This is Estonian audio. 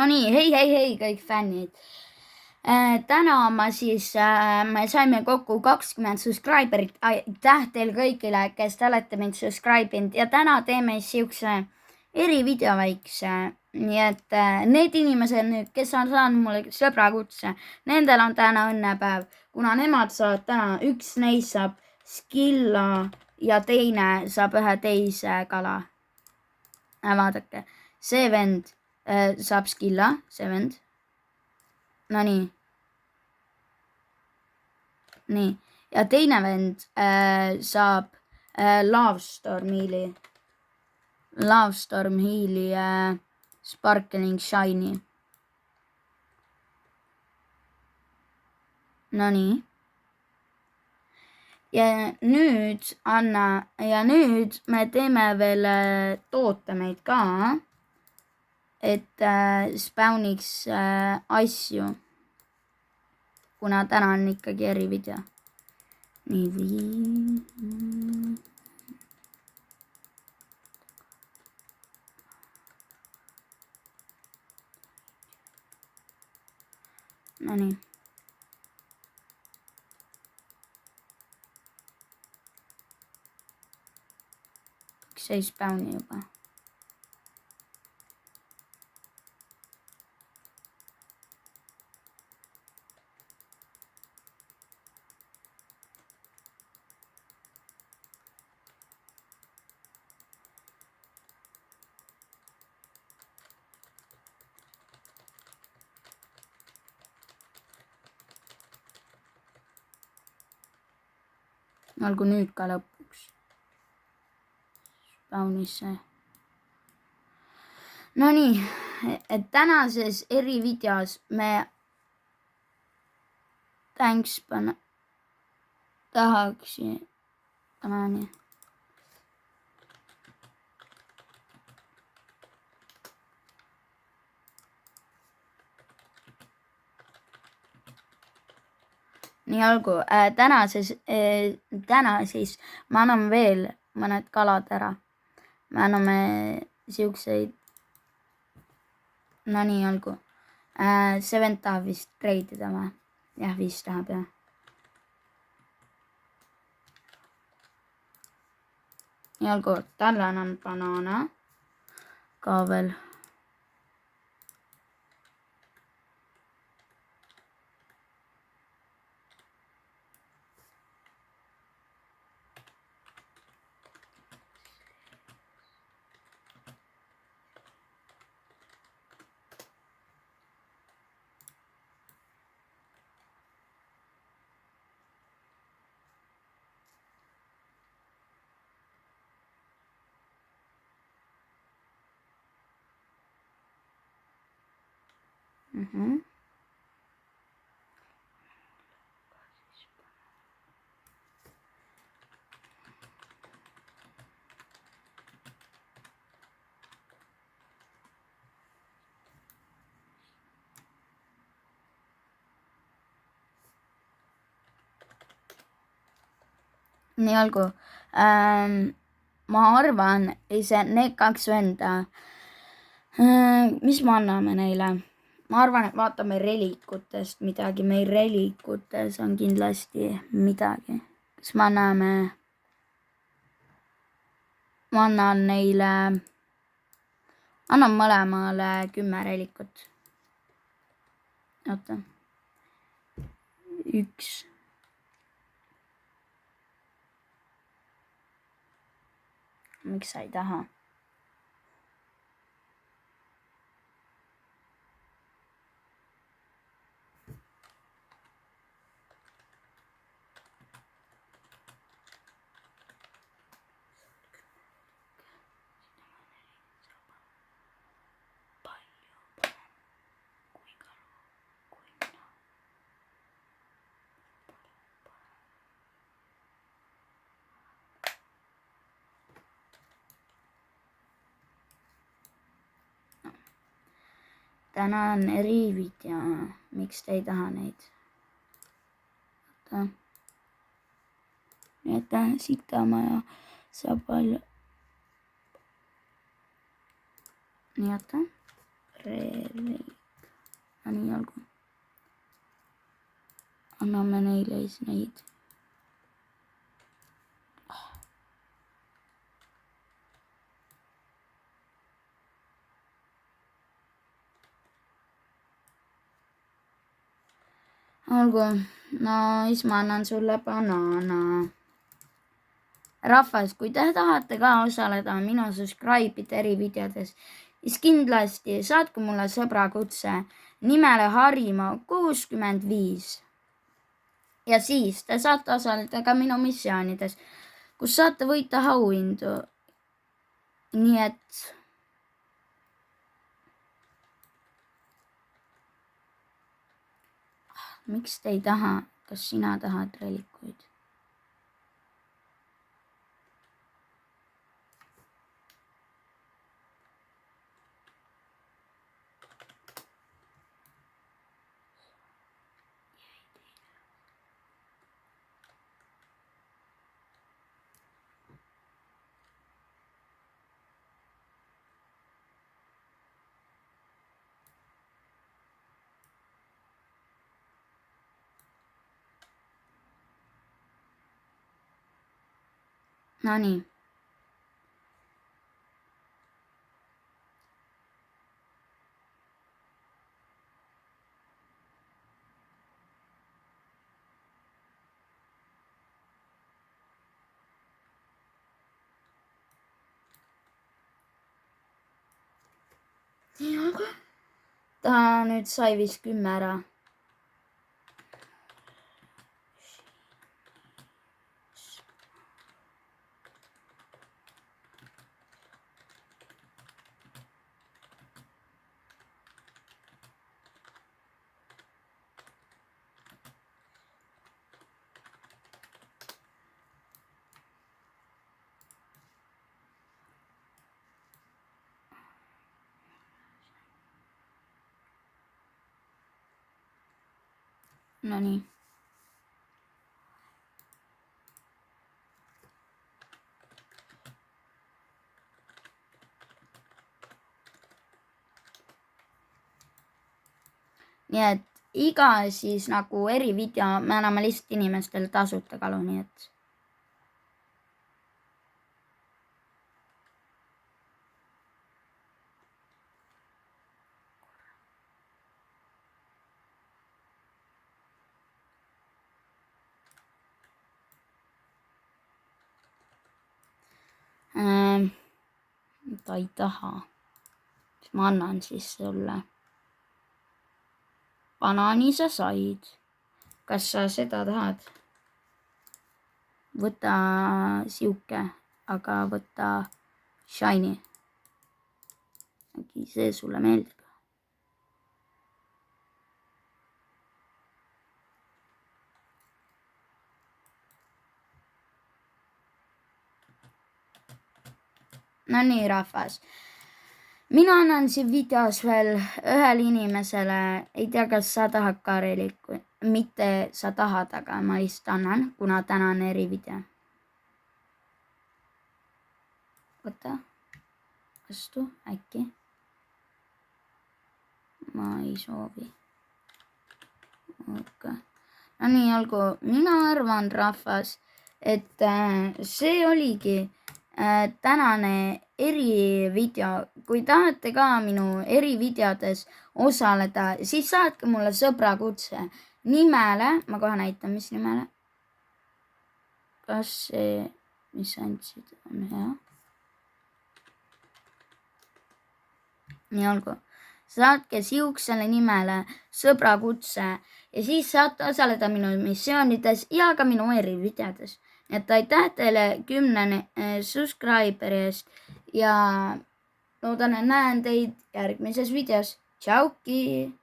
No nii, hei kõik fännid. Täna me saime kokku 20 subscriberit. Aitäh teil kõigile, kes te olete mind subscribe inud ja täna teeme siukse erivideo väikse. Nii et need inimesed, kes on saanud mulle sõbrakutse, nendel on täna õnnepäev, kuna nemad saavad täna, üks neist saab skilla ja teine saab ühe teise kala. Vaadake, see vend saab skilla, see vend. No nii. Nii. Ja teine vend saab Lavstorm Heali Sparkling Shiny. No nii. Ja nüüd me teeme veel tootemeid ka, et spawniks asju, kuna täna on ikkagi erivideo. Nii no nii. See ei spawni juba. Olgu nüüd ka lõpuks. Spawnisse. No nii, et tänases erivideos me tahaksin. Nii. Nii olgu, täna siis me anname veel mõned kalad ära. Me anname siukseid, no nii olgu. See vend tahab vist treidida või? Jah, vist tahab jah. Nii olgu, talle annan banaana ka veel. Nii olgu. Ma arvan, need kaks venda, mis me anname neile? Ma arvan, et vaatame relikutest midagi. Meil relikutes on kindlasti midagi. Kas me anname? Ma annan neile, annan mõlemale 10 relikut. Oota. 1. Miks sa ei taha? Täna on erivideo. Miks te ei taha neid? Nii et sitamaja saab palju. Nii et relik. No nii olgu. Anname neile siis neid. Olgu, no siis ma annan sulle banaana. Rahvas, kui te tahate ka osaleda minu subscribe'ide erivideodes, siis kindlasti saatke mulle sõbrakutse nimele Harimo 65. Ja siis te saate osaleda ka minu missioonides, kus saate võita auhindu. Nii et miks te ei taha, kas sina tahad relikuid? No nii. Ta nüüd sai vist 10 ära. No nii. Nii et iga siis nagu erivideo me anname lihtsalt inimestel tasuta kalu, nii et ta ei taha. Ma annan siis sulle. Banaani sa said. Kas sa seda tahad? Võta siuke, aga võta shiny. Äkki see sulle meeldib. No nii, rahvas. Mina annan siin videos veel ühele inimesele, ei tea, kas sa tahad ka reliku, mitte sa tahad, aga ma lihtsalt annan, kuna tänane erivideo. Võta vastu, äkki. Ma ei soovi. Okay. No nii, olgu, mina arvan, rahvas, et see oligi tänane erivideo. Kui tahate ka minu erivideodes osaleda, siis saatke mulle sõbrakutse nimele. Ma kohe näitan, mis nimele. Kas see, mis andsid, on hea? Nii olgu. Saatke siuksele nimele sõbrakutse ja siis saate osaleda minu missioonides ja ka minu erivideodes. Et aitäh teile 10 subscriberi eest ja loodan, et näen teid järgmises videos. Tšauki!